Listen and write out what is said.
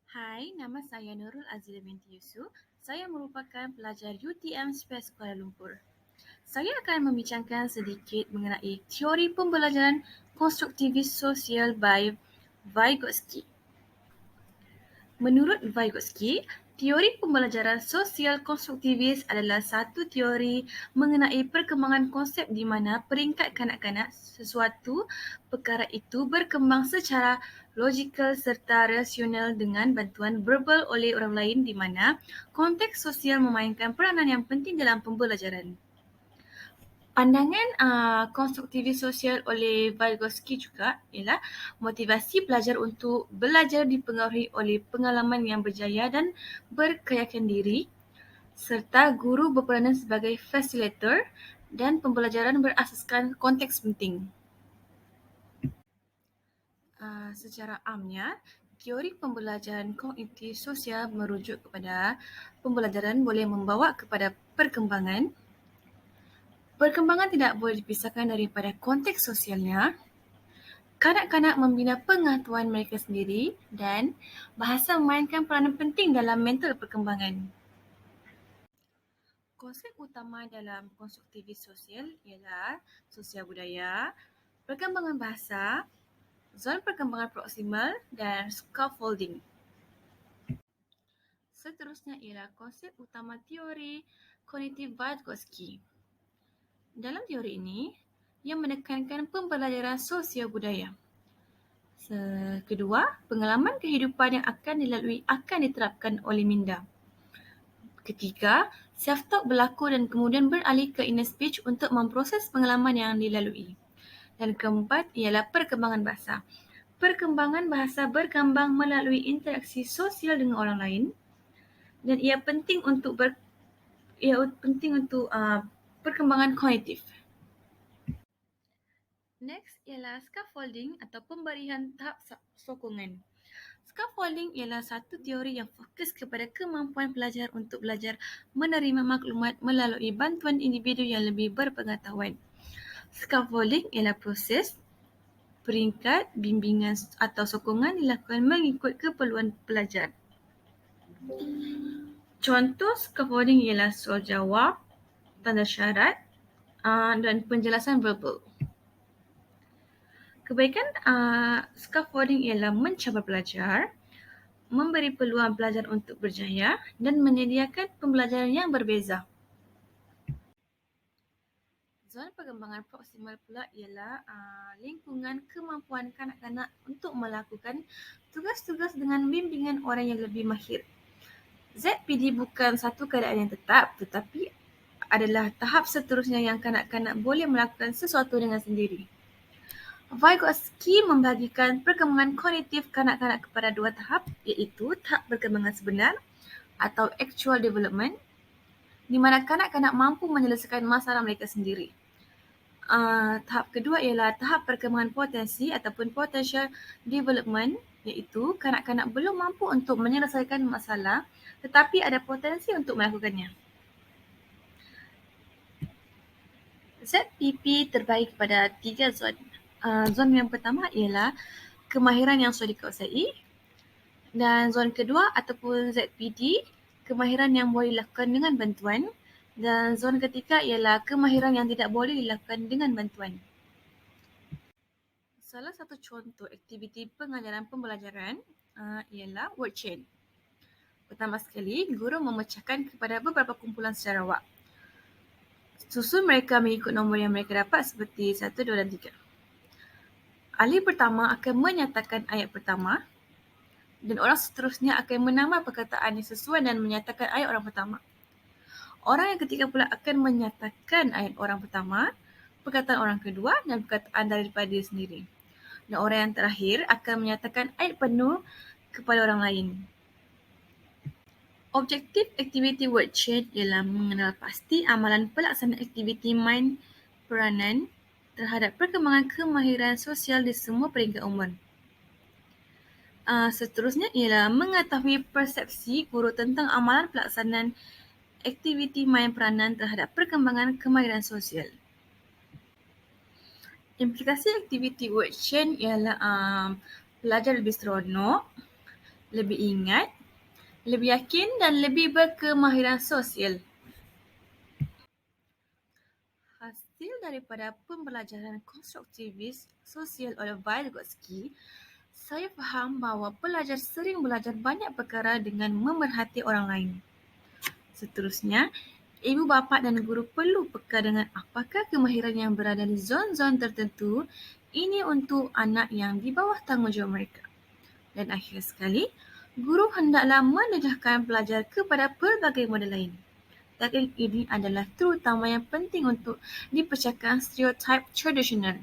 Hai, nama saya Nurul Azila binti Yusuf. Saya merupakan pelajar UTM SPES Kuala Lumpur. Saya akan membincangkan sedikit mengenai teori pembelajaran konstruktivis sosial by Vygotsky. Menurut Vygotsky, teori pembelajaran sosial konstruktivis adalah satu teori mengenai perkembangan konsep di mana peringkat kanak-kanak sesuatu perkara itu berkembang secara logikal serta rasional dengan bantuan verbal oleh orang lain di mana konteks sosial memainkan peranan yang penting dalam pembelajaran. Pandangan konstruktivis sosial oleh Vygotsky juga ialah motivasi pelajar untuk belajar dipengaruhi oleh pengalaman yang berjaya dan berkeyakinan diri serta guru berperanan sebagai facilitator dan pembelajaran berasaskan konteks penting. Secara amnya, teori pembelajaran kognitif sosial merujuk kepada pembelajaran boleh membawa kepada perkembangan. Perkembangan tidak boleh dipisahkan daripada konteks sosialnya. Kanak-kanak membina pengetahuan mereka sendiri dan bahasa memainkan peranan penting dalam mental perkembangan. Konsep utama dalam konstruktivis sosial ialah sosial budaya, perkembangan bahasa, zon perkembangan proksimal dan scaffolding. Seterusnya ialah konsep utama teori kognitif Vygotsky. Dalam teori ini, ia menekankan pembelajaran sosial budaya. Kedua, pengalaman kehidupan yang akan dilalui akan diterapkan oleh minda. Ketiga, self-talk berlaku dan kemudian beralih ke inner speech untuk memproses pengalaman yang dilalui. Dan keempat ialah perkembangan bahasa. Perkembangan bahasa berkembang melalui interaksi sosial dengan orang lain dan ia penting untuk perkembangan kognitif. Next ialah scaffolding atau pemberian tahap sokongan. Scaffolding ialah satu teori yang fokus kepada kemampuan pelajar untuk belajar menerima maklumat melalui bantuan individu yang lebih berpengetahuan. Scaffolding ialah proses, peringkat, bimbingan atau sokongan dilakukan mengikut keperluan pelajar. Contoh scaffolding ialah soal jawab, tanda syarat dan penjelasan verbal. Kebaikan scaffolding ialah mencabar pelajar, memberi peluang pelajar untuk berjaya dan menyediakan pembelajaran yang berbeza. Zon perkembangan proksimal pula ialah lingkungan kemampuan kanak-kanak untuk melakukan tugas-tugas dengan bimbingan orang yang lebih mahir. ZPD bukan satu keadaan yang tetap tetapi adalah tahap seterusnya yang kanak-kanak boleh melakukan sesuatu dengan sendiri. Vygotsky membahagikan perkembangan kognitif kanak-kanak kepada dua tahap iaitu tahap perkembangan sebenar atau actual development di mana kanak-kanak mampu menyelesaikan masalah mereka sendiri. Tahap kedua ialah tahap perkembangan potensi ataupun potential development iaitu kanak-kanak belum mampu untuk menyelesaikan masalah tetapi ada potensi untuk melakukannya. ZPP terbahagi pada 3 zon. Zon yang pertama ialah kemahiran yang sudah dikuasai dan zon kedua ataupun ZPD, kemahiran yang boleh dilakukan dengan bantuan dan zon ketiga ialah kemahiran yang tidak boleh dilakukan dengan bantuan. Salah satu contoh aktiviti pengajaran pembelajaran ialah word chain. Pertama sekali, guru memecahkan kepada beberapa kumpulan sarawak. Susun mereka mengikut nombor yang mereka dapat seperti 1, 2 dan 3. Ahli pertama akan menyatakan ayat pertama dan orang seterusnya akan menambah perkataan yang sesuai dan menyatakan ayat orang pertama. Orang yang ketiga pula akan menyatakan ayat orang pertama, perkataan orang kedua dan perkataan daripada diri sendiri. Dan orang yang terakhir akan menyatakan ayat penuh kepada orang lain. Objektif aktiviti word chain ialah mengenal pasti amalan pelaksanaan aktiviti main peranan terhadap perkembangan kemahiran sosial di semua peringkat umur. Seterusnya ialah mengetahui persepsi guru tentang amalan pelaksanaan aktiviti main peranan terhadap perkembangan kemahiran sosial. Implikasi aktiviti word chain ialah pelajar lebih seronok, lebih ingat, lebih yakin dan lebih berkemahiran sosial. Hasil daripada pembelajaran konstruktivis sosial oleh Vygotsky, saya faham bahawa pelajar sering belajar banyak perkara dengan memerhati orang lain. Seterusnya, ibu bapa dan guru perlu peka dengan apakah kemahiran yang berada di zon-zon tertentu ini untuk anak yang di bawah tanggungjawab mereka. Dan akhir sekali, guru hendaklah mendedahkan pelajar kepada pelbagai model lain. Taktik ini adalah terutama yang penting untuk dipecahkan stereotip tradisional.